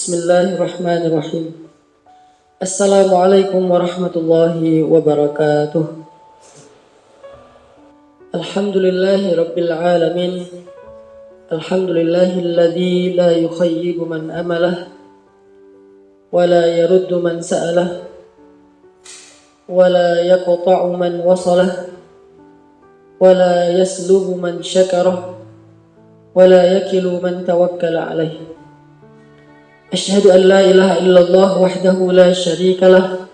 Bismillahirrahmanirrahim. Assalamualaikum warahmatullahi wabarakatuh. Alhamdulillahi rabbil alamin. Alhamdulillahilladzi la yukhayyibu man amalah wa la yaruddu man sa'alah wa la yaqta'u man wasalah wa la yaslubu man syakarah wa la yakilu man tawakkala alaihi. Asyhadu an la ilaha illallah wahdahu la syarika lah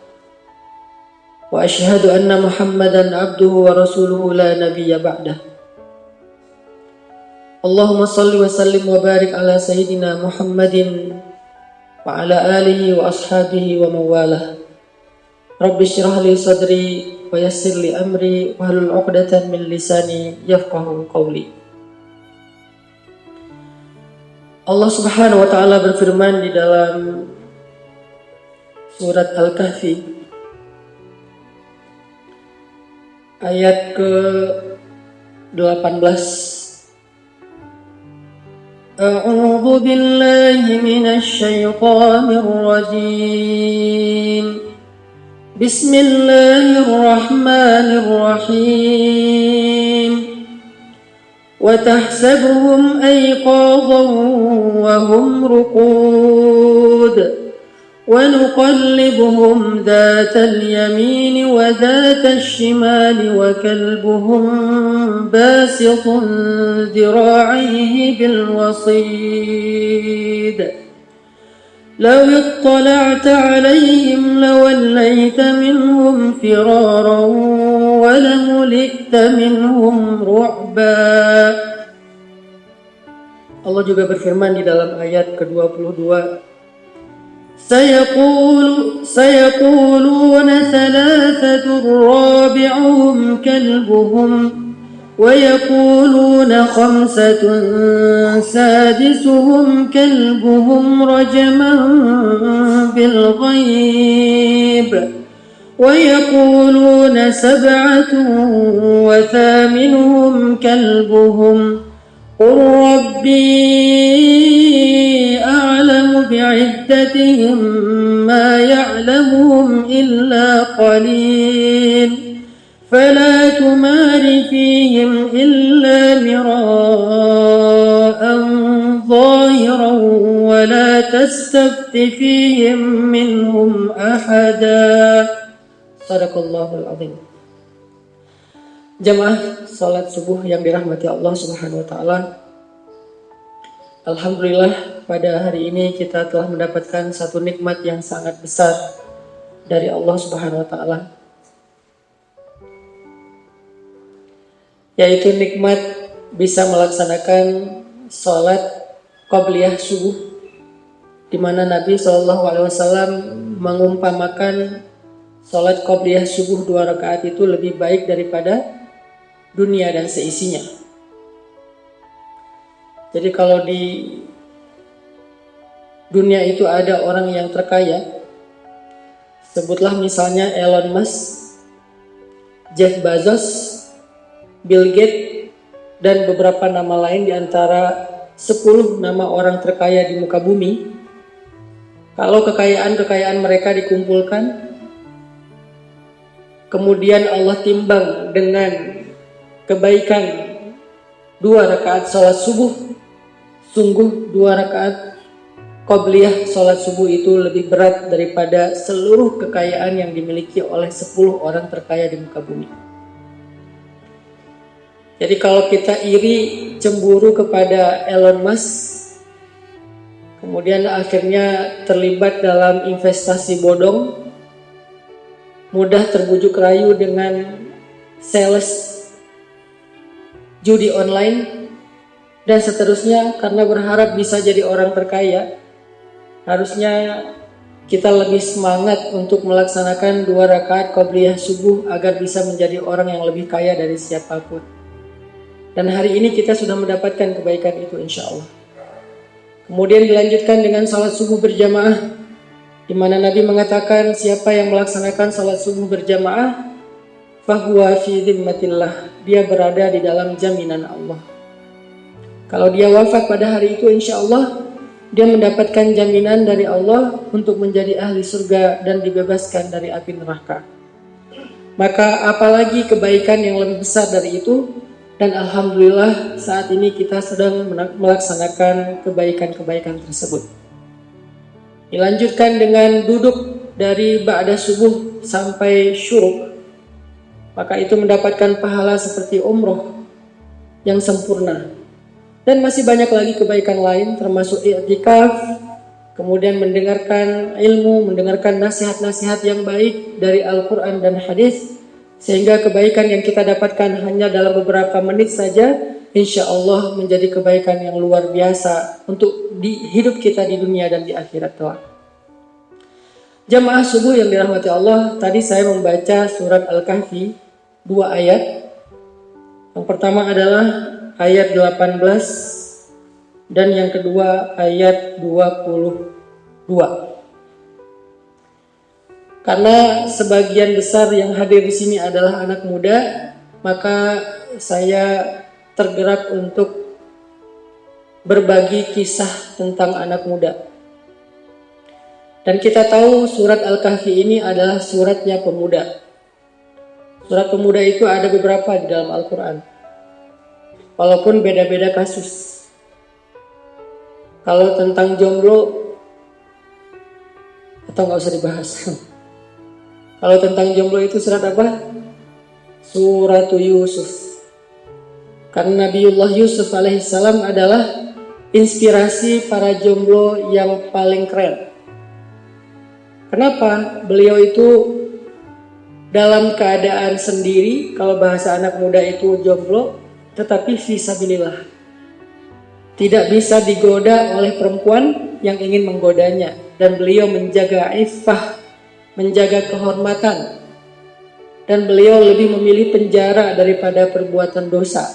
wa asyhadu anna Muhammadan abduhu wa rasuluhu la nabiyya ba'dah. Allahumma salli wa sallim wa barik ala sayyidina Muhammadin wa ala alihi wa ashabihi wa mawalah. Rabbi syrah li sadri wa yassir li amri wa hlul 'uqdatan min lisani yafqahu qawli. Allah Subhanahu wa taala berfirman di dalam surat Al-Kahfi ayat ke-18. A'udzu billahi minasy syaithanir rajim. Bismillahirrahmanirrahim. وتحسبهم أيقاظا وهم رقود ونقلبهم ذات اليمين وذات الشمال وكلبهم باسط ذراعيه بالوصيد لو اطلعت عليهم لوليت منهم فرارا ولملئت منهم رعبا. Allah juga berfirman di dalam ayat ke-22, Sayaquluna thalathatun rabi'uhum kalbuhum ويقولون خمسة سادسهم كلبهم رجما بالغيب ويقولون سبعة وثامنهم كلبهم قل ربي أعلم بعدتهم ما يعلمهم إلا قليل فلا تمار فيهم إلا مراء ظاهرا ولا تستفت فيهم منهم أحدا. Sadaqallahul azim. Jamaah salat subuh yang dirahmati Allah Subhanahu wa taala. Alhamdulillah, pada hari ini kita telah mendapatkan satu nikmat yang sangat besar dari Allah Subhanahu wa taala, yaitu nikmat bisa melaksanakan sholat qobliyah subuh, di mana Nabi SAW mengumpamakan sholat qobliyah subuh 2 rakaat itu lebih baik daripada dunia dan seisinya. Jadi kalau di dunia itu ada orang yang terkaya, sebutlah misalnya Elon Musk, Jeff Bezos, Bill Gates, dan beberapa nama lain di antara 10 nama orang terkaya di muka bumi. Kalau kekayaan mereka dikumpulkan, kemudian Allah timbang dengan kebaikan 2 rakaat sholat subuh, sungguh 2 rakaat qobliyah sholat subuh itu lebih berat daripada seluruh kekayaan yang dimiliki oleh 10 orang terkaya di muka bumi. Jadi kalau kita iri, cemburu kepada Elon Musk, kemudian akhirnya terlibat dalam investasi bodong, mudah terbujuk rayu dengan sales judi online, dan seterusnya, karena berharap bisa jadi orang terkaya, harusnya kita lebih semangat untuk melaksanakan 2 rakaat qobliyah subuh agar bisa menjadi orang yang lebih kaya dari siapapun. Dan hari ini kita sudah mendapatkan kebaikan itu insya Allah. Kemudian dilanjutkan dengan salat subuh berjamaah, di mana Nabi mengatakan siapa yang melaksanakan salat subuh berjamaah, fahuwa fi dhimmatillah, dia berada di dalam jaminan Allah. Kalau dia wafat pada hari itu insya Allah dia mendapatkan jaminan dari Allah untuk menjadi ahli surga dan dibebaskan dari api neraka. Maka apalagi kebaikan yang lebih besar dari itu, dan alhamdulillah saat ini kita sedang melaksanakan kebaikan-kebaikan tersebut. Dilanjutkan dengan duduk dari ba'da subuh sampai syuruk, maka itu mendapatkan pahala seperti umroh yang sempurna. Dan masih banyak lagi kebaikan lain termasuk i'tikaf, kemudian mendengarkan ilmu, mendengarkan nasihat-nasihat yang baik dari Al-Quran dan hadis, sehingga kebaikan yang kita dapatkan hanya dalam beberapa menit saja, insya Allah menjadi kebaikan yang luar biasa untuk hidup kita di dunia dan di akhirat kelak. Jamaah subuh yang dirahmati Allah, tadi saya membaca surat Al-Kahfi 2 ayat. Yang pertama adalah ayat 18 dan yang kedua ayat 22. Karena sebagian besar yang hadir di sini adalah anak muda, maka saya tergerak untuk berbagi kisah tentang anak muda. Dan kita tahu surat Al-Kahfi ini adalah suratnya pemuda. Surat pemuda itu ada beberapa di dalam Al-Quran, walaupun beda-beda kasus. Kalau tentang jomblo, atau nggak usah dibahas. Kalau tentang jomblo itu surat apa? Surat Yusuf. Karena Nabiullah Yusuf alaihissalam adalah inspirasi para jomblo yang paling keren. Kenapa? Beliau itu dalam keadaan sendiri, kalau bahasa anak muda itu jomblo, tetapi fisabilillah. Tidak bisa digoda oleh perempuan yang ingin menggodanya. Dan beliau menjaga iffah, menjaga kehormatan. Dan beliau lebih memilih penjara daripada perbuatan dosa.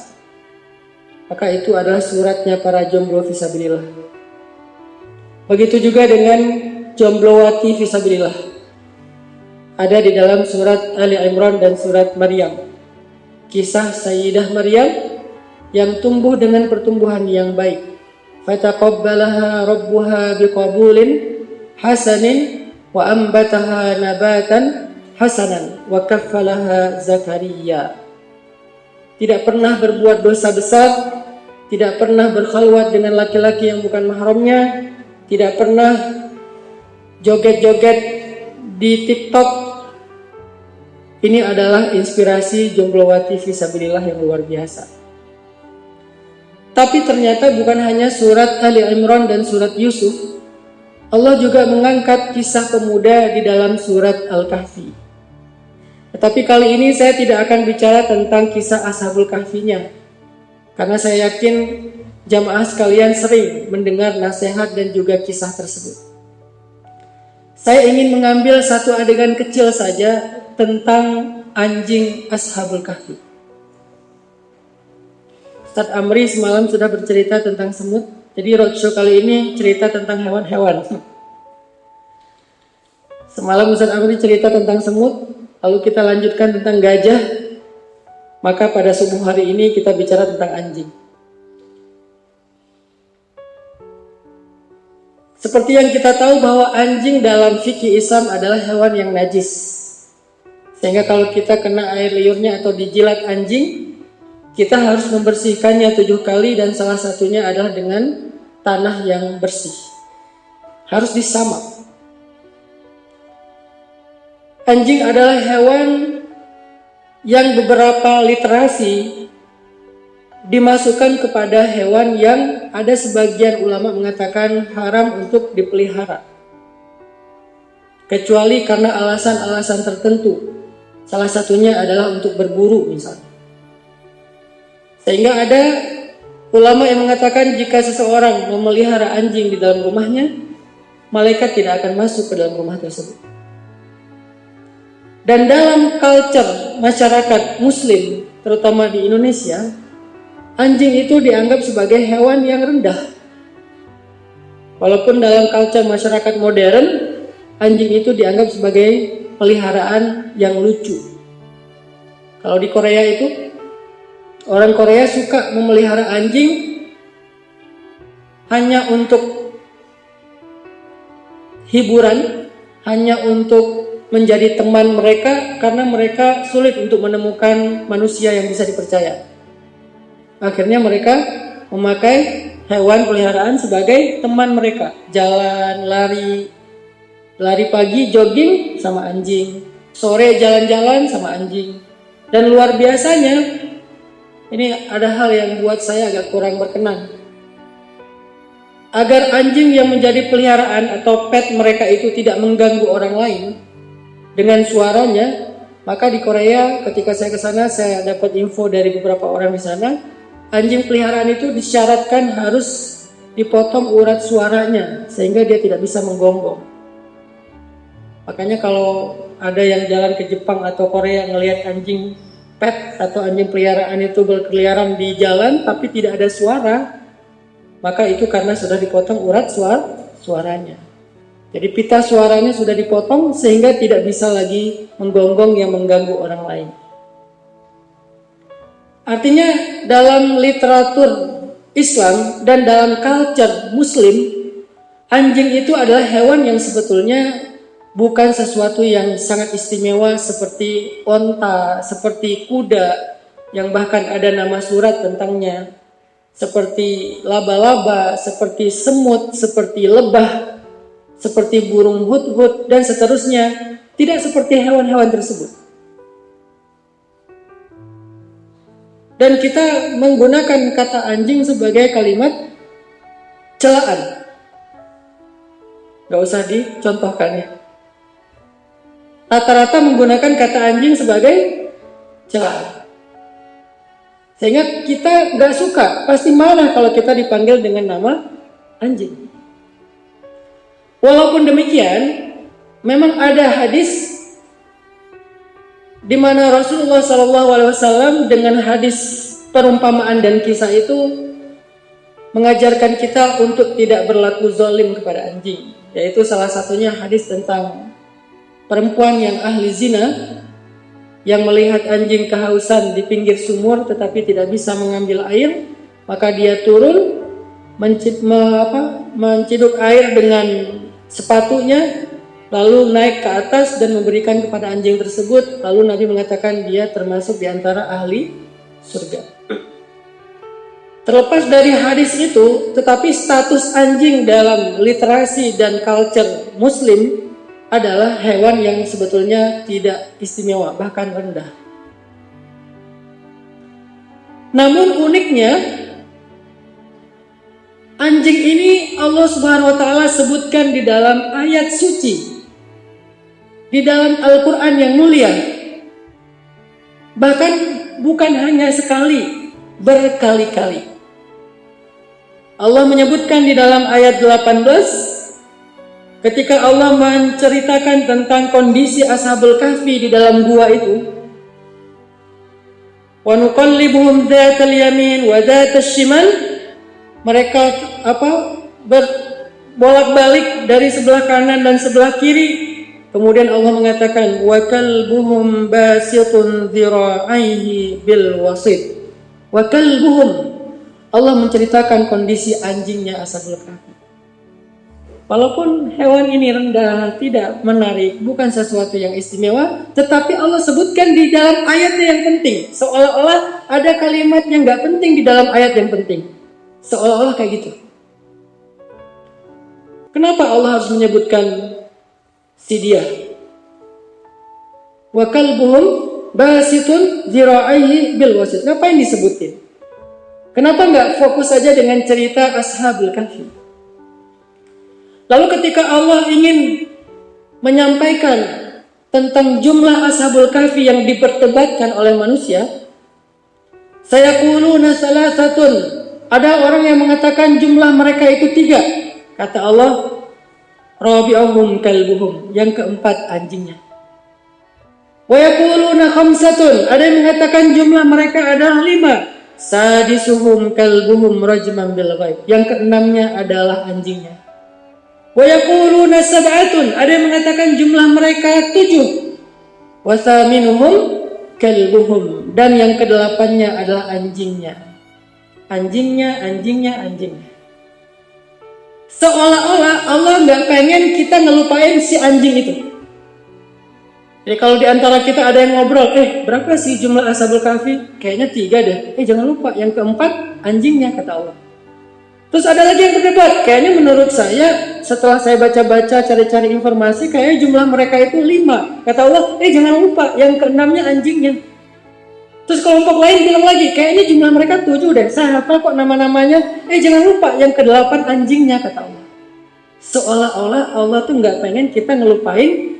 Maka itu adalah suratnya para jomblo fisabilillah. Begitu juga dengan jomblowati fisabilillah. Ada di dalam surat Ali Imran dan surat Maryam. Kisah Sayyidah Maryam yang tumbuh dengan pertumbuhan yang baik. Fataqabbalaha rabbuha biqabulin hasanin wa ambataha nabatan hasanan wa kaffalaha Zakaria. Tidak pernah berbuat dosa besar, tidak pernah berkhalwat dengan laki-laki yang bukan mahramnya, tidak pernah joget-joget di TikTok. Ini adalah inspirasi jomblowati fisabilillah yang luar biasa. Tapi ternyata bukan hanya surat Ali Imran dan surat Yusuf, Allah juga mengangkat kisah pemuda di dalam surat Al-Kahfi. Tetapi kali ini saya tidak akan bicara tentang kisah Ashabul Kahfinya, karena saya yakin jamaah sekalian sering mendengar nasihat dan juga kisah tersebut. Saya ingin mengambil satu adegan kecil saja tentang anjing Ashabul Kahfi. Ustaz Amri semalam sudah bercerita tentang semut, jadi roadshow kali ini cerita tentang hewan-hewan. Semalam Ustaz Amri cerita tentang semut, lalu kita lanjutkan tentang gajah, maka pada subuh hari ini kita bicara tentang anjing. Seperti yang kita tahu bahwa anjing dalam fikih Islam adalah hewan yang najis. Sehingga kalau kita kena air liurnya atau dijilat anjing, kita harus membersihkannya 7 kali dan salah satunya adalah dengan tanah yang bersih. Harus disamak. Anjing adalah hewan yang beberapa literasi dimasukkan kepada hewan yang ada sebagian ulama mengatakan haram untuk dipelihara. Kecuali karena alasan-alasan tertentu. Salah satunya adalah untuk berburu misalnya. Sehingga ada ulama yang mengatakan jika seseorang memelihara anjing di dalam rumahnya, malaikat tidak akan masuk ke dalam rumah tersebut. Dan dalam culture masyarakat muslim, terutama di Indonesia, anjing itu dianggap sebagai hewan yang rendah. Walaupun dalam culture masyarakat modern, anjing itu dianggap sebagai peliharaan yang lucu. Kalau di Korea itu, orang Korea suka memelihara anjing hanya untuk hiburan, hanya untuk menjadi teman mereka karena mereka sulit untuk menemukan manusia yang bisa dipercaya. Akhirnya mereka memakai hewan peliharaan sebagai teman mereka. Jalan, lari pagi jogging sama anjing, sore jalan-jalan sama anjing. Dan luar biasanya, ini ada hal yang buat saya agak kurang berkenan. Agar anjing yang menjadi peliharaan atau pet mereka itu tidak mengganggu orang lain dengan suaranya, maka di Korea ketika saya ke sana, saya dapat info dari beberapa orang di sana, anjing peliharaan itu disyaratkan harus dipotong urat suaranya sehingga dia tidak bisa menggonggong. Makanya kalau ada yang jalan ke Jepang atau Korea ngelihat anjing pet atau anjing peliharaan itu berkeliaran di jalan tapi tidak ada suara, maka itu karena sudah dipotong urat suaranya. Jadi pita suaranya sudah dipotong sehingga tidak bisa lagi menggonggong yang mengganggu orang lain. Artinya dalam literatur Islam dan dalam culture Muslim, anjing itu adalah hewan yang sebetulnya bukan sesuatu yang sangat istimewa seperti onta, seperti kuda, yang bahkan ada nama surat tentangnya, seperti laba-laba, seperti semut, seperti lebah, seperti burung hut-hut, dan seterusnya. Tidak seperti hewan-hewan tersebut. Dan kita menggunakan kata anjing sebagai kalimat celaan. Gak usah dicontohkan ya. Rata-rata menggunakan kata anjing sebagai celaan. Sehingga kita gak suka, pasti marah kalau kita dipanggil dengan nama anjing. Walaupun demikian, memang ada hadis di mana Rasulullah SAW dengan hadis perumpamaan dan kisah itu mengajarkan kita untuk tidak berlaku zalim kepada anjing. Yaitu salah satunya hadis tentang perempuan yang ahli zina yang melihat anjing kehausan di pinggir sumur tetapi tidak bisa mengambil air, maka dia turun menciduk air dengan sepatunya, lalu naik ke atas dan memberikan kepada anjing tersebut. Lalu Nabi mengatakan dia termasuk di antara ahli surga. Terlepas dari hadis itu, tetapi status anjing dalam literasi dan culture Muslim adalah hewan yang sebetulnya tidak istimewa, bahkan rendah. Namun uniknya, anjing ini Allah Subhanahu wa taala sebutkan di dalam ayat suci, di dalam Al-Qur'an yang mulia. Bahkan bukan hanya sekali, berkali-kali. Allah menyebutkan di dalam ayat 18 ketika Allah menceritakan tentang kondisi Ashabul Kahfi di dalam gua itu. Wa nuqallibuhum dzatal yamin wa dzatasy shimal. Mereka berbolak-balik dari sebelah kanan dan sebelah kiri. Kemudian Allah mengatakan wa kalbuhum basitun dhira'aihi bil wasit. Wa kalbuhum, Allah menceritakan kondisi anjingnya Ashabul Kahfi. Walaupun hewan ini rendah, tidak menarik, bukan sesuatu yang istimewa, tetapi Allah sebutkan di dalam ayatnya yang penting. Seolah-olah ada kalimat yang gak penting di dalam ayat yang penting. Seolah-olah kayak gitu. Kenapa Allah harus menyebutkan si dia? Wa kalbuhum basitun dhira'aihi bil wasit. Ngapain disebutin? Kenapa nggak fokus saja dengan cerita Ashabul Kahfi? Lalu ketika Allah ingin menyampaikan tentang jumlah Ashabul Kahfi yang diperdebatkan oleh manusia, sayaquluna salasatun. Ada orang yang mengatakan jumlah mereka itu 3. Kata Allah, rabi'uhum kalbuhum, yang keempat anjingnya. Wa yaquluna khamsatun, ada yang mengatakan jumlah mereka adalah 5. Sadisuhum kalbuhum rajman bil ghaib, yang keenamnya adalah anjingnya. Wa yaquluna sab'atun, ada yang mengatakan jumlah mereka 7. Wa thaminuhum kalbuhum, dan yang ke-8-nya adalah anjingnya. Anjingnya. Seolah-olah Allah nggak pengen kita ngelupain si anjing itu. Jadi kalau di antara kita ada yang ngobrol, berapa sih jumlah Ashabul Kahfi? Kayaknya 3 deh. Jangan lupa yang keempat anjingnya, kata Allah. Terus ada lagi yang berdebat. Kayaknya menurut saya setelah saya baca-baca cari-cari informasi, kayaknya jumlah mereka itu 5. Kata Allah, jangan lupa yang keenamnya anjingnya. Terus kelompok lain bilang lagi, kayaknya jumlah mereka 7 deh. Saya hafal kok nama-namanya. Jangan lupa yang ke-8 anjingnya, kata Allah. Seolah-olah Allah tuh nggak pengen kita ngelupain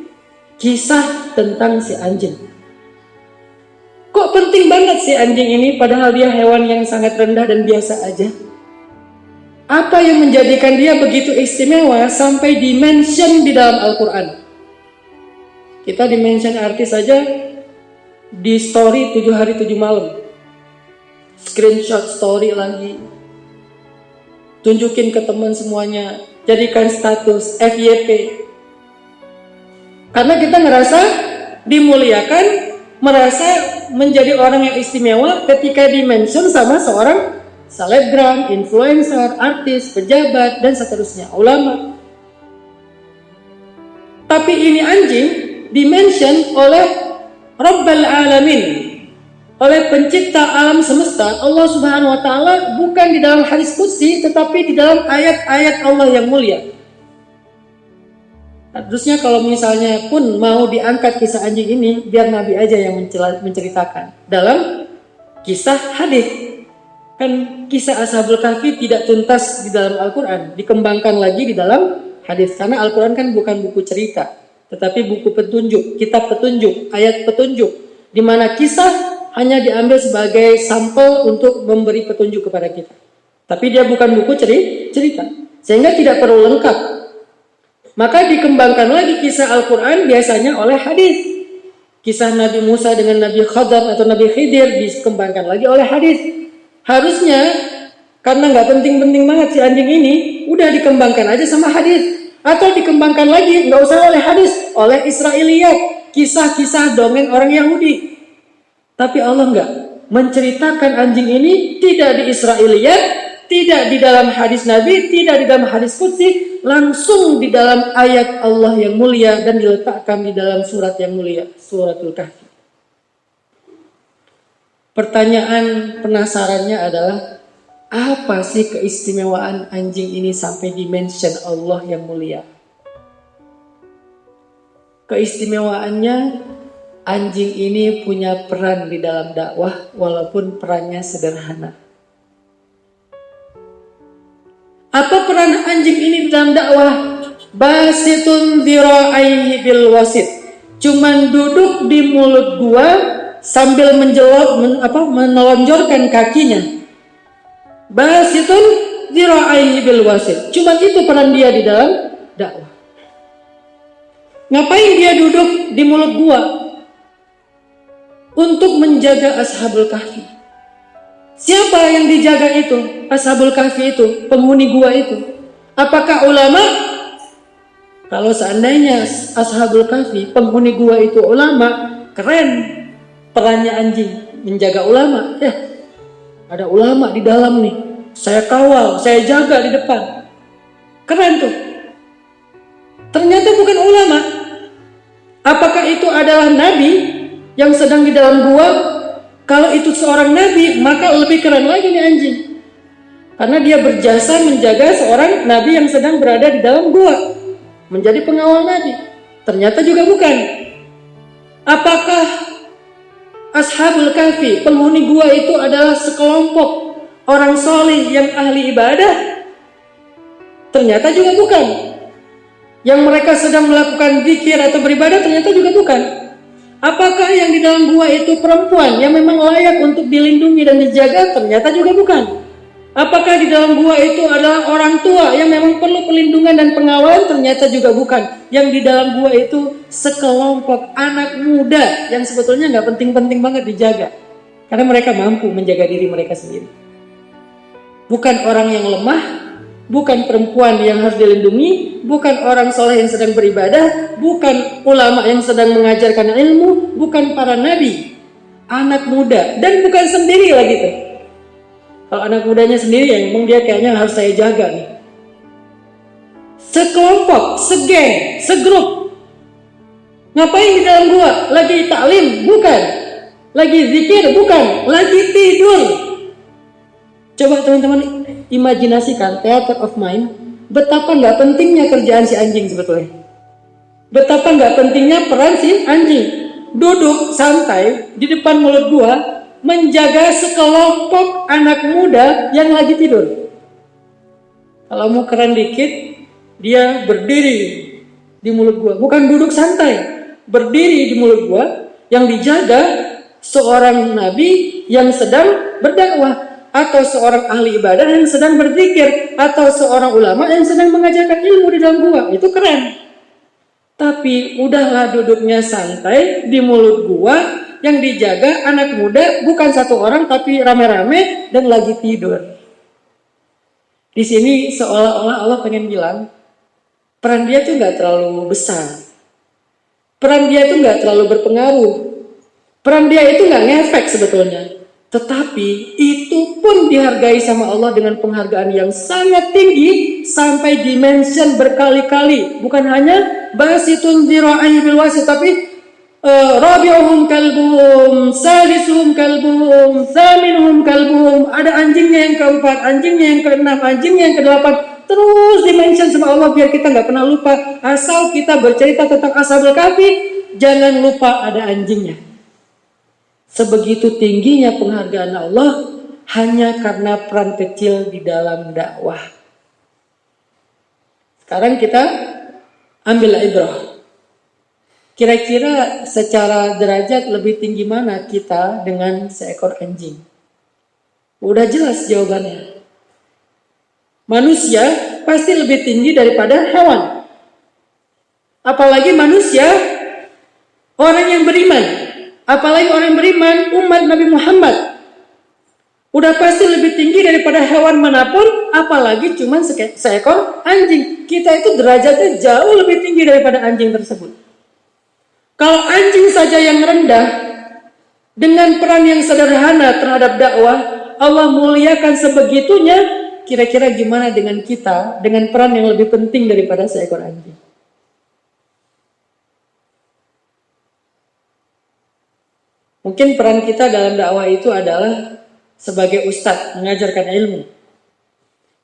kisah tentang si anjing. Kok penting banget si anjing ini padahal dia hewan yang sangat rendah dan biasa aja? Apa yang menjadikan dia begitu istimewa sampai dimention di dalam Al-Quran? Kita dimention artis saja di story 7 hari 7 malam. Screenshot story lagi. Tunjukin ke teman semuanya. Jadikan status FYP. Karena kita ngerasa dimuliakan, merasa menjadi orang yang istimewa ketika dimention sama seorang selebgram, influencer, artis, pejabat, dan seterusnya, ulama. Tapi ini anjing dimention oleh Rabbul Alamin, oleh pencipta alam semesta, Allah Subhanahu wa Ta'ala, bukan di dalam hadis qudsi, tetapi di dalam ayat-ayat Allah yang mulia. Terusnya kalau misalnya pun mau diangkat kisah anjing ini, biar Nabi aja yang menceritakan dalam kisah hadis. Kan kisah Ashabul Kahfi tidak tuntas di dalam Al-Quran, dikembangkan lagi di dalam hadis. Karena Al-Quran kan bukan buku cerita, tetapi buku petunjuk, kitab petunjuk, ayat petunjuk, di mana kisah hanya diambil sebagai sampel untuk memberi petunjuk kepada kita. Tapi dia bukan buku cerita, sehingga tidak perlu lengkap. Maka dikembangkan lagi kisah Al-Quran biasanya oleh hadis. Kisah Nabi Musa dengan Nabi Khadar atau Nabi Khidir dikembangkan lagi oleh hadis. Harusnya karena nggak penting-penting banget si anjing ini, udah dikembangkan aja sama hadis. Atau dikembangkan lagi, nggak usah oleh hadis, oleh Israiliyat, kisah-kisah dongeng orang Yahudi. Tapi Allah nggak menceritakan anjing ini tidak di Israiliyat, tidak di dalam hadis Nabi, tidak di dalam hadis qudsi, langsung di dalam ayat Allah yang mulia dan diletakkan di dalam surat yang mulia, Suratul Kahfi. Pertanyaan penasarannya adalah, apa sih keistimewaan anjing ini sampai dimention Allah yang mulia? Keistimewaannya, anjing ini punya peran di dalam dakwah walaupun perannya sederhana. Apa peran anjing ini di dalam dakwah? Basitun dhira'aihi bil wasit. Cuman duduk di mulut gua sambil menelonjorkan kakinya. Basitun dhira'aihi bil wasit. Cuman itu peran dia di dalam dakwah. Ngapain dia duduk di mulut gua? Untuk menjaga Ashabul Kahfi. Siapa yang dijaga itu? Ashabul Kahfi itu, penghuni gua itu. Apakah ulama? Kalau seandainya Ashabul Kahfi, penghuni gua itu ulama, keren perannya anjing menjaga ulama. Ada ulama di dalam nih. Saya kawal, saya jaga di depan. Keren tuh. Ternyata bukan ulama. Apakah itu adalah nabi yang sedang di dalam gua? Kalau itu seorang nabi, maka lebih keren lagi nih anjing. Karena dia berjasa menjaga seorang nabi yang sedang berada di dalam gua. Menjadi pengawal nabi. Ternyata juga bukan. Apakah Ashabul Kahfi, penghuni gua itu adalah sekelompok orang soleh yang ahli ibadah? Ternyata juga bukan. Yang mereka sedang melakukan zikir atau beribadah, ternyata juga bukan. Apakah yang di dalam gua itu perempuan yang memang layak untuk dilindungi dan dijaga? Ternyata juga bukan. Apakah di dalam gua itu adalah orang tua yang memang perlu perlindungan dan pengawalan? Ternyata juga bukan. Yang di dalam gua itu sekelompok anak muda yang sebetulnya nggak penting-penting banget dijaga. Karena mereka mampu menjaga diri mereka sendiri. Bukan orang yang lemah, bukan perempuan yang harus dilindungi, bukan orang soleh yang sedang beribadah, bukan ulama yang sedang mengajarkan ilmu, bukan para nabi, anak muda, dan bukan sendiri lagi tuh. Kalau anak mudanya sendiri yang memang dia kayaknya harus saya jaga nih. sekelompok, segeng, segrup. Ngapain di dalam gua? Lagi taklim? Bukan. Lagi zikir? Bukan. Lagi tidur. Coba teman-teman imajinasikan theater of mind, betapa nggak pentingnya kerjaan si anjing sebetulnya. Betapa nggak pentingnya peran si anjing. Duduk santai di depan mulut gua, menjaga sekelompok anak muda yang lagi tidur. Kalau mau keren dikit, dia berdiri di mulut gua, bukan duduk santai, berdiri di mulut gua, yang dijaga seorang nabi yang sedang berdakwah, atau seorang ahli ibadah yang sedang berzikir, atau seorang ulama yang sedang mengajarkan ilmu di dalam gua. Itu keren. Tapi udahlah duduknya santai di mulut gua, yang dijaga anak muda bukan satu orang tapi rame-rame dan lagi tidur. Di sini seolah-olah Allah pengen bilang, peran dia tuh nggak terlalu besar, peran dia tuh nggak terlalu berpengaruh, peran dia itu nggak ngefek sebetulnya. Tetapi itu pun dihargai sama Allah dengan penghargaan yang sangat tinggi sampai dimension berkali-kali. Bukan hanya basitun dzira'i bil wasit, tapi rabi'uhum kalbuhum, salisuhum kalbuhum, thaminuhum kalbuhum. Ada anjingnya yang keempat, anjingnya yang keenam, anjingnya yang kedelapan. Terus dimention sama Allah biar kita nggak pernah lupa. Asal kita bercerita tentang Ashabul Kahfi, jangan lupa ada anjingnya. Sebegitu tingginya penghargaan Allah hanya karena peran kecil di dalam dakwah. Sekarang kita ambil ibrah. Kira-kira secara derajat lebih tinggi mana kita dengan seekor anjing? Udah jelas jawabannya. Manusia pasti lebih tinggi daripada hewan. Apalagi manusia, orang yang beriman. Apalagi orang yang beriman, umat Nabi Muhammad. Udah pasti lebih tinggi daripada hewan manapun, apalagi cuma seekor anjing. Kita itu derajatnya jauh lebih tinggi daripada anjing tersebut. Kalau anjing saja yang rendah, dengan peran yang sederhana terhadap dakwah, Allah muliakan sebegitunya, kira-kira gimana dengan kita, dengan peran yang lebih penting daripada seekor anjing? Mungkin peran kita dalam dakwah itu adalah sebagai ustadz, mengajarkan ilmu.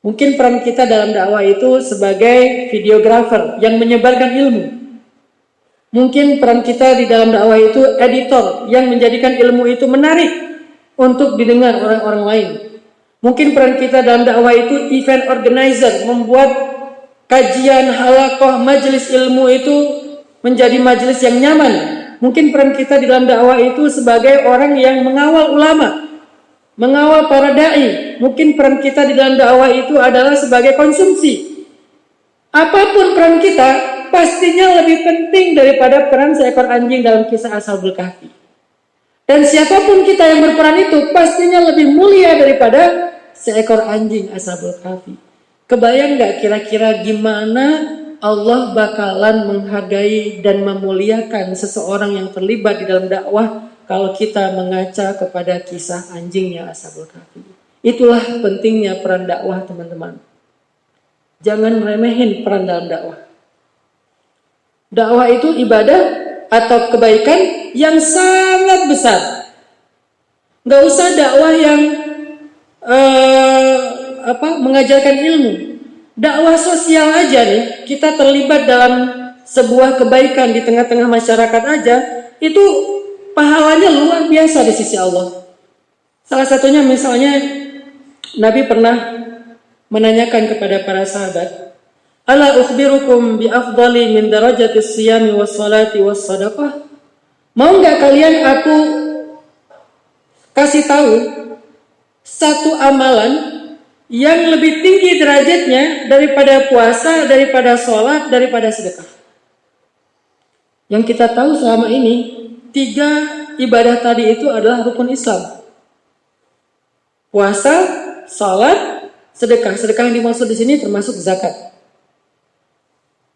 Mungkin peran kita dalam dakwah itu sebagai videografer yang menyebarkan ilmu. Mungkin peran kita di dalam dakwah itu editor yang menjadikan ilmu itu menarik untuk didengar orang-orang lain. Mungkin peran kita dalam dakwah itu event organizer, membuat kajian, halaqah, majelis ilmu itu menjadi majelis yang nyaman. Mungkin peran kita di dalam dakwah itu sebagai orang yang mengawal ulama, mengawal para dai. Mungkin peran kita di dalam dakwah itu adalah sebagai konsumsi. Apapun peran kita, pastinya lebih penting daripada peran seekor anjing dalam kisah Ashabul Kahfi. Dan siapapun kita yang berperan itu, pastinya lebih mulia daripada seekor anjing Ashabul Kahfi. Kebayang gak kira-kira gimana Allah bakalan menghargai dan memuliakan seseorang yang terlibat di dalam dakwah kalau kita mengaca kepada kisah anjingnya Ashabul Kahfi. Itulah pentingnya peran dakwah, teman-teman. Jangan remehin peran dalam dakwah. Dakwah itu ibadah atau kebaikan yang sangat besar. Gak usah dakwah yang mengajarkan ilmu. Dakwah sosial aja nih, kita terlibat dalam sebuah kebaikan di tengah-tengah masyarakat aja, itu pahalanya luar biasa di sisi Allah. Salah satunya misalnya Nabi pernah menanyakan kepada para sahabat, "Ala ukhbirukum bi afdali min darajatis siyami was salati was sadaqah?" Mau enggak kalian aku kasih tahu satu amalan yang lebih tinggi derajatnya daripada puasa, daripada sholat, daripada sedekah? Yang kita tahu selama ini 3 ibadah tadi itu adalah rukun Islam. Puasa, sholat, sedekah. Sedekah yang dimaksud di sini termasuk zakat.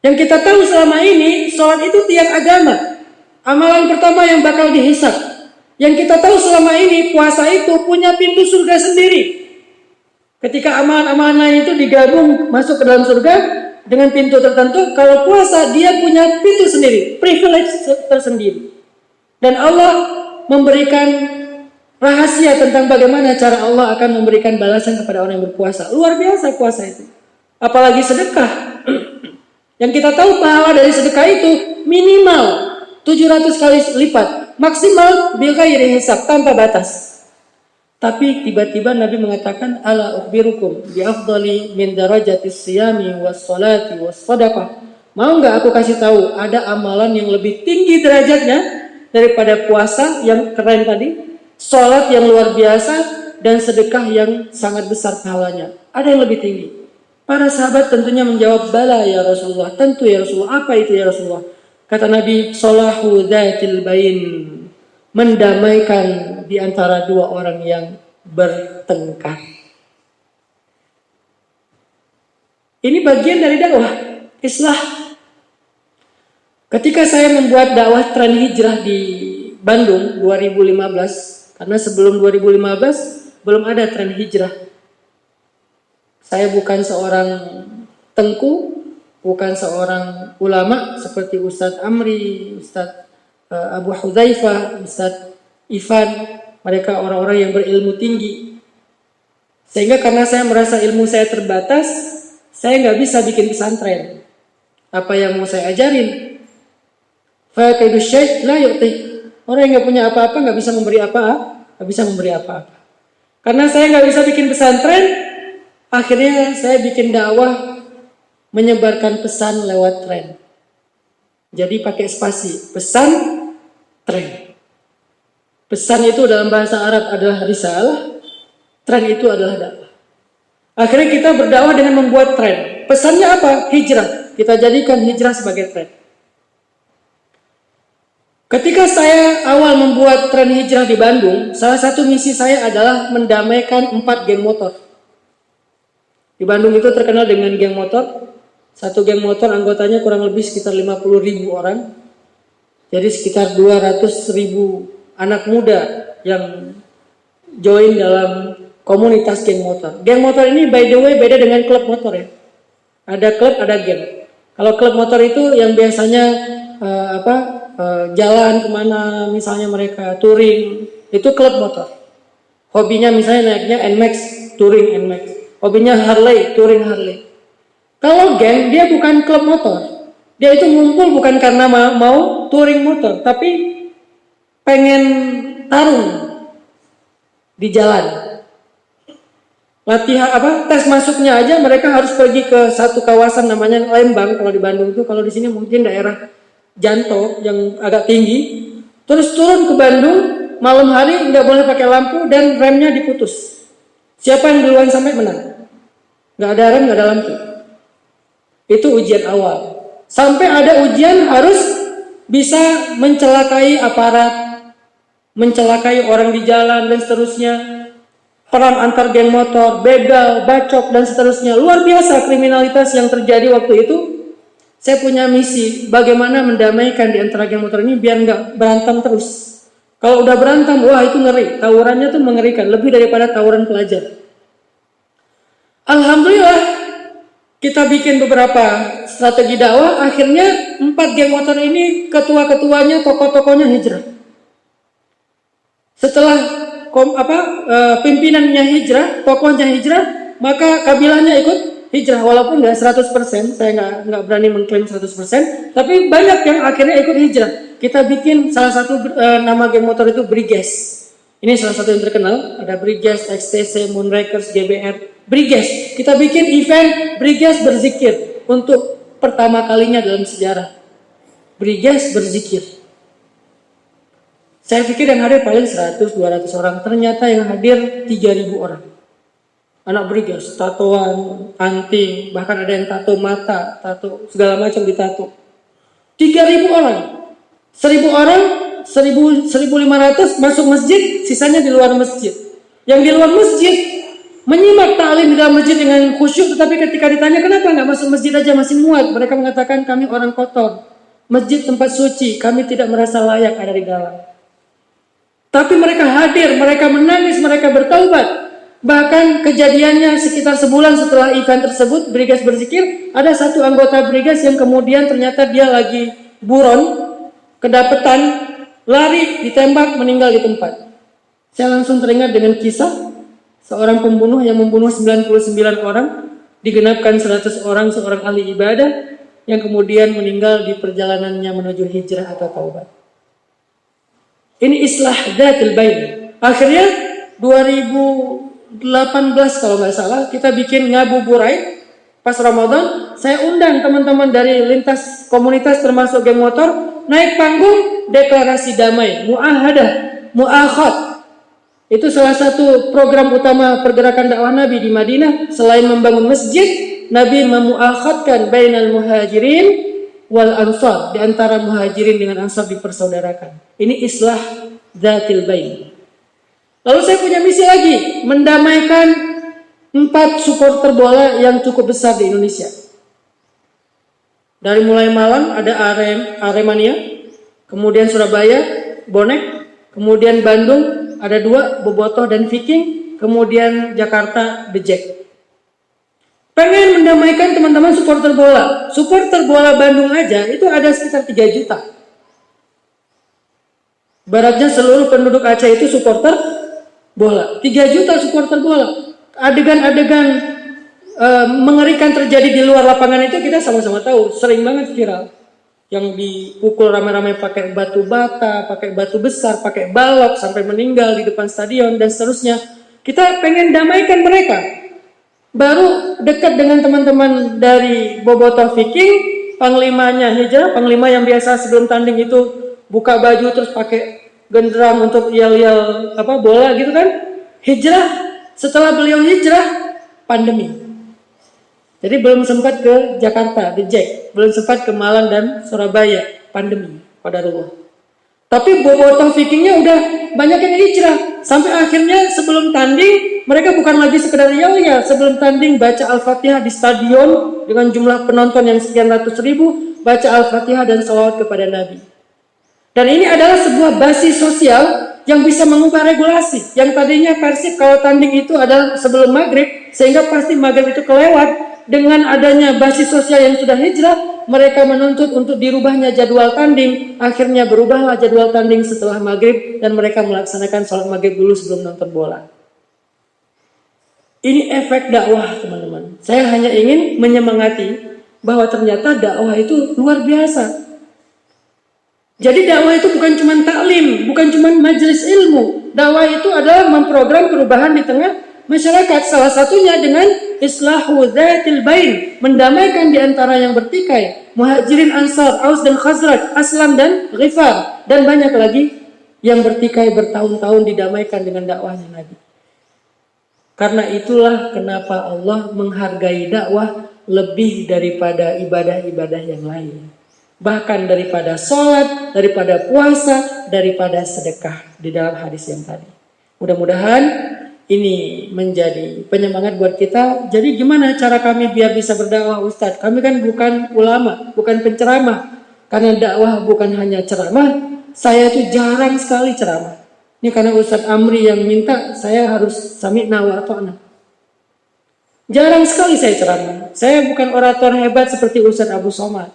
Yang kita tahu selama ini, sholat itu tiang agama. Amalan pertama yang bakal dihisab. Yang kita tahu selama ini, puasa itu punya pintu surga sendiri. Ketika amalan-amalan lain itu digabung masuk ke dalam surga, dengan pintu tertentu. Kalau puasa dia punya pintu sendiri, privilege tersendiri. Dan Allah memberikan rahasia tentang bagaimana cara Allah akan memberikan balasan kepada orang yang berpuasa. Luar biasa puasa itu. Apalagi sedekah. Yang kita tahu pahala dari sedekah itu minimal 700 kali lipat, maksimal bil ghairi hisab, tanpa batas. Tapi tiba-tiba Nabi mengatakan, ala ukhbirukum bi afdali min darajatis siyami was salati was sadaqah. Mau enggak aku kasih tahu ada amalan yang lebih tinggi derajatnya daripada puasa yang keren tadi, salat yang luar biasa, dan sedekah yang sangat besar pahalanya. Ada yang lebih tinggi. Para sahabat tentunya menjawab, bala ya Rasulullah, tentu ya Rasulullah. Apa itu ya Rasulullah? Kata Nabi, salahu dzatil bain, mendamaikan di antara dua orang yang bertengkar. Ini bagian dari dakwah islah. Ketika saya membuat dakwah tren hijrah di Bandung 2015, karena sebelum 2015 belum ada tren hijrah. Saya bukan seorang tengku, bukan seorang ulama seperti Ustadz Amri, Ustadz Abu Hudzaifah, Ustadz Ivan. Mereka orang-orang yang berilmu tinggi. Sehingga karena saya merasa ilmu saya terbatas, saya nggak bisa bikin pesantren. Apa yang mau saya ajarin? Faqaidu syai' la yu'ti. Orang yang nggak punya apa-apa nggak bisa memberi apa-apa. Karena saya nggak bisa bikin pesantren, akhirnya saya bikin dakwah menyebarkan pesan lewat tren. Jadi pakai spasi, pesan, tren. Pesan itu dalam bahasa Arab adalah risalah, tren itu adalah dakwah. Akhirnya kita berdakwah dengan membuat tren. Pesannya apa? Hijrah. Kita jadikan hijrah sebagai tren. Ketika saya awal membuat tren hijrah di Bandung, salah satu misi saya adalah mendamaikan 4 geng motor. Di Bandung itu terkenal dengan geng motor. Satu geng motor anggotanya kurang lebih sekitar 50.000 orang. Jadi sekitar 200.000 anak muda yang join dalam komunitas geng motor. Geng motor ini by the way beda dengan klub motor ya. Ada klub, ada geng. Kalau klub motor itu yang biasanya jalan kemana, misalnya mereka touring, itu klub motor. Hobinya misalnya naiknya NMAX, touring NMAX. Hobinya Harley, touring Harley. Kalau geng, dia bukan klub motor. Dia itu ngumpul bukan karena mau touring motor, tapi pengen tarung di jalan. Latihan tes masuknya aja mereka harus pergi ke satu kawasan namanya Lembang kalau di Bandung itu, kalau di sini mungkin daerah Janto yang agak tinggi. Terus turun ke Bandung malam hari, nggak boleh pakai lampu dan remnya diputus. Siapa yang duluan sampai menang. Nggak ada rem, nggak ada lampu. Itu ujian awal. Sampai ada ujian harus bisa mencelakai aparat, mencelakai orang di jalan dan seterusnya. Perang antar geng motor, begal, bacok dan seterusnya. Luar biasa kriminalitas yang terjadi waktu itu. Saya punya misi bagaimana mendamaikan di antara geng motor ini biar nggak berantem terus. Kalau udah berantem, wah itu ngeri. Tawurannya tuh mengerikan, lebih daripada tawuran pelajar. Alhamdulillah kita bikin beberapa strategi dakwah. Akhirnya 4 geng motor ini ketua-ketuanya, tokoh-tokohnya hijrah. Setelah pimpinannya hijrah, tokohnya hijrah, maka kabilahnya ikut hijrah. Walaupun nggak 100%, saya nggak berani mengklaim 100%, tapi banyak yang akhirnya ikut hijrah. Kita bikin salah satu nama geng motor itu Briges. Ini salah satu yang terkenal. Ada Briges, XTC, Moonrakers, GBR, Briges. Kita bikin event Briges berzikir untuk pertama kalinya dalam sejarah. Briges berzikir. Saya pikir yang hadir paling 100-200 orang. Ternyata yang hadir 3.000 orang. Anak Briges, tatoan, anting, bahkan ada yang tato mata, tato segala macam ditato. 3.000 orang. 1.000 orang, 1.500 masuk masjid, sisanya di luar masjid. Yang di luar masjid menyimak ta'lim di dalam masjid dengan khusyuk, tetapi ketika ditanya kenapa nggak masuk masjid aja, masih muat. Mereka mengatakan kami orang kotor. Masjid tempat suci, kami tidak merasa layak ada di dalam. Tapi mereka hadir, mereka menangis, mereka bertaubat. Bahkan kejadiannya sekitar sebulan setelah event tersebut, Brigas berzikir, ada satu anggota Brigas yang kemudian ternyata dia lagi buron, kedapetan, lari, ditembak, meninggal di tempat. Saya langsung teringat dengan kisah seorang pembunuh yang membunuh 99 orang, digenapkan 100 orang, seorang ahli ibadah, yang kemudian meninggal di perjalanannya menuju hijrah atau taubat. Ini islah dzatil bain. Akhirnya 2018 kalau nggak salah kita bikin ngabuburit pas Ramadan. Saya undang teman-teman dari lintas komunitas termasuk geng motor naik panggung deklarasi damai, muahadah, muakhad. Itu salah satu program utama pergerakan dakwah Nabi di Madinah. Selain membangun masjid, Nabi memuakhadkan bainal muhajirin wal ansar, di antara muhajirin dengan ansar dipersaudarakan. Ini islah dzatil bain. Lalu saya punya misi lagi, mendamaikan 4 supporter bola yang cukup besar di Indonesia. Dari mulai Malang ada Aremania, kemudian Surabaya, Bonek, kemudian Bandung ada 2, Bobotoh dan Viking, kemudian Jakarta, The Jack. Pengen mendamaikan teman-teman supporter bola. Supporter bola Bandung aja itu ada sekitar 3 juta. Baratnya seluruh penduduk Aceh itu supporter bola. 3 juta supporter bola. Adegan-adegan mengerikan terjadi di luar lapangan itu kita sama-sama tahu. Sering banget viral. Yang dipukul rame-rame pakai batu bata, pakai batu besar, pakai balok sampai meninggal di depan stadion dan seterusnya. Kita pengen damaikan mereka. Baru dekat dengan teman-teman dari Bobotoh Viking, panglimanya hijrah, panglima yang biasa sebelum tanding itu buka baju terus pakai genderang untuk yel-yel bola gitu kan. Hijrah, setelah beliau hijrah, pandemi. Jadi belum sempat ke Jakarta, The Jack. Belum sempat ke Malang dan Surabaya, pandemi, qadarullah. Tapi Bobotoh Vikingnya udah banyak yang hijrah. Sampai akhirnya sebelum tanding, mereka bukan lagi sekedar yel-yel. Sebelum tanding baca Al-Fatihah di stadion dengan jumlah penonton yang sekian ratus ribu, baca Al-Fatihah dan sholawat kepada Nabi. Dan ini adalah sebuah basis sosial yang bisa mengubah regulasi. Yang tadinya Persib kalau tanding itu adalah sebelum maghrib, sehingga pasti maghrib itu kelewat. Dengan adanya basis sosial yang sudah hijrah, mereka menuntut untuk dirubahnya jadwal tanding. Akhirnya berubahlah jadwal tanding setelah maghrib dan mereka melaksanakan sholat maghrib dulu sebelum nonton bola. Ini efek dakwah, teman-teman. Saya hanya ingin menyemangati bahwa ternyata dakwah itu luar biasa. Jadi dakwah itu bukan cuma taklim, bukan cuma majelis ilmu. Dakwah itu adalah memprogram perubahan di tengah masyarakat. Salah satunya dengan islahu dzatil bain, mendamaikan di antara yang bertikai, muhajirin, ansar, aus dan khazraj, aslam dan ghifar, dan banyak lagi yang bertikai bertahun-tahun didamaikan dengan dakwahnya Nabi. Karena itulah kenapa Allah menghargai dakwah lebih daripada ibadah-ibadah yang lain. Bahkan daripada sholat, daripada puasa, daripada sedekah di dalam hadis yang tadi. Mudah-mudahan ini menjadi penyemangat buat kita. Jadi gimana cara kami biar bisa berdakwah, Ustadz? Kami kan bukan ulama, bukan penceramah. Karena dakwah bukan hanya ceramah, saya tuh jarang sekali ceramah. Ini karena Ustadz Amri yang minta, saya harus sami'na wa ata'na. Jarang sekali saya ceramah. Saya bukan orator hebat seperti Ustadz Abu Somad.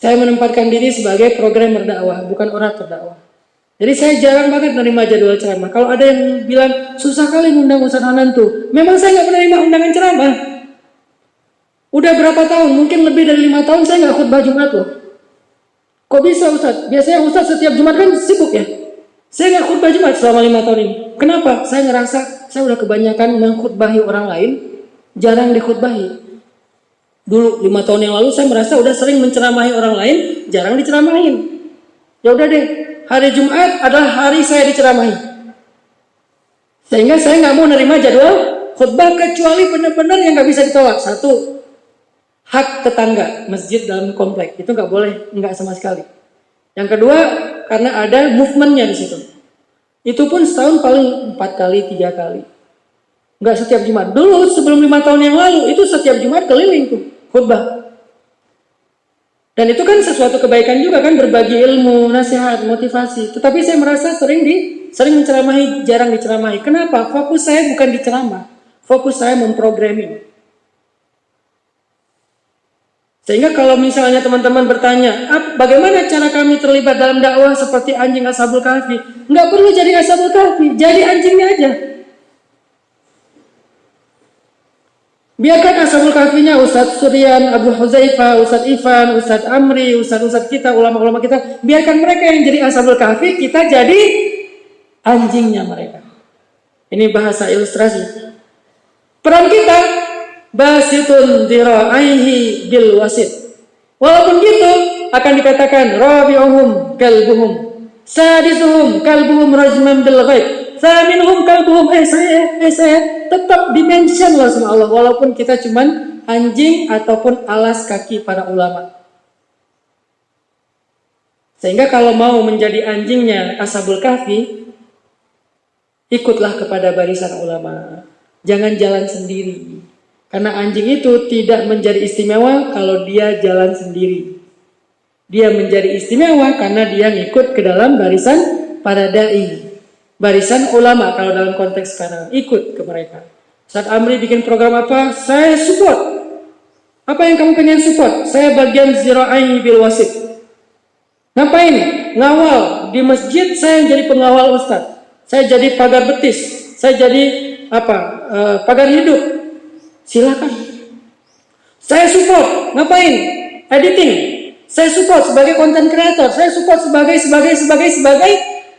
Saya menempatkan diri sebagai programmer dakwah, bukan orator dakwah. Jadi saya jarang banget menerima jadwal ceramah. Kalau ada yang bilang, susah kali ngundang Ustadz Hanan tuh. Memang saya nggak menerima undangan ceramah. Udah berapa tahun? Mungkin lebih dari 5 tahun saya nggak khutbah Jumat loh. Kok bisa Ustadz? Biasanya Ustadz setiap Jumat kan sibuk ya. Saya nggak khutbah Jumat selama 5 tahun ini. Kenapa? Saya ngerasa saya udah kebanyakan mengkhutbahi orang lain, jarang dikhutbahi. Dulu 5 tahun yang lalu saya merasa udah sering menceramahi orang lain, jarang diceramahin. Ya udah deh, hari Jumat adalah hari saya diceramahi. Sehingga saya nggak mau nerima jadwal khutbah kecuali benar-benar yang nggak bisa ditolak. 1, hak tetangga masjid dalam komplek itu nggak boleh, nggak sama sekali. Yang kedua, karena ada movementnya di situ. Itu pun setahun paling 4 kali, 3 kali. Nggak setiap Jumat. Dulu sebelum 5 tahun yang lalu itu setiap Jumat keliling tuh khutbah. Dan itu kan sesuatu kebaikan juga kan, berbagi ilmu, nasihat, motivasi. Tetapi saya merasa sering sering menceramahi, jarang diceramahi. Kenapa? Fokus saya bukan di ceramah. Fokus saya memprogramming. Sehingga kalau misalnya teman-teman bertanya, bagaimana cara kami terlibat dalam dakwah seperti anjing Ashabul Kahfi? Nggak perlu jadi Ashabul Kahfi, jadi anjingnya aja. Biarkan Ashabul Kahfinya Ustadz Suryan, Abu Huzaifah, Ustadz Ivan, Ustadz Amri, Ustadz kita, ulama-ulama kita. Biarkan mereka yang jadi Ashabul Kahfi, kita jadi anjingnya mereka. Ini bahasa ilustrasi. Peran kita basitun dira'aihi bil wasit. Walaupun gitu akan dikatakan rabi'uhum kalbuhum, sadisuhum kalbuhum rajman bil ghaib, thaminuhum kalbuhum saya tetap dimention lah sama Allah walaupun kita cuman anjing ataupun alas kaki para ulama. Sehingga kalau mau menjadi anjingnya Ashabul Kahfi, ikutlah kepada barisan ulama. Jangan jalan sendiri. Karena anjing itu tidak menjadi istimewa kalau dia jalan sendiri. Dia menjadi istimewa karena dia ngikut ke dalam barisan para da'i. Barisan ulama kalau dalam konteks sekarang. Ikut ke mereka. Saat Amri bikin program apa, saya support. Apa yang kamu pengen support? Saya bagian zira'i bil wasit. Ngapain? Ngawal. Di masjid saya jadi pengawal ustaz. Saya jadi pagar betis. Saya jadi pagar hidup. Silakan. Saya support. Ngapain? Editing. Saya support sebagai content creator. Saya support sebagai.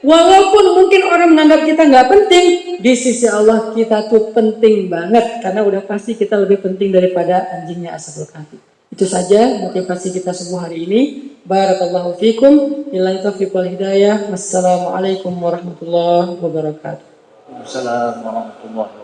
Walaupun mungkin orang menganggap kita nggak penting, di sisi Allah kita tuh penting banget. Karena udah pasti kita lebih penting daripada anjingnya Ashabul Kahfi. Itu saja motivasi kita semua hari ini. Barakallahu fikum. Billahi taufiq wal hidayah. Wassalamualaikum warahmatullahi wabarakatuh. Waalaikumsalam warahmatullahi wabarakatuh.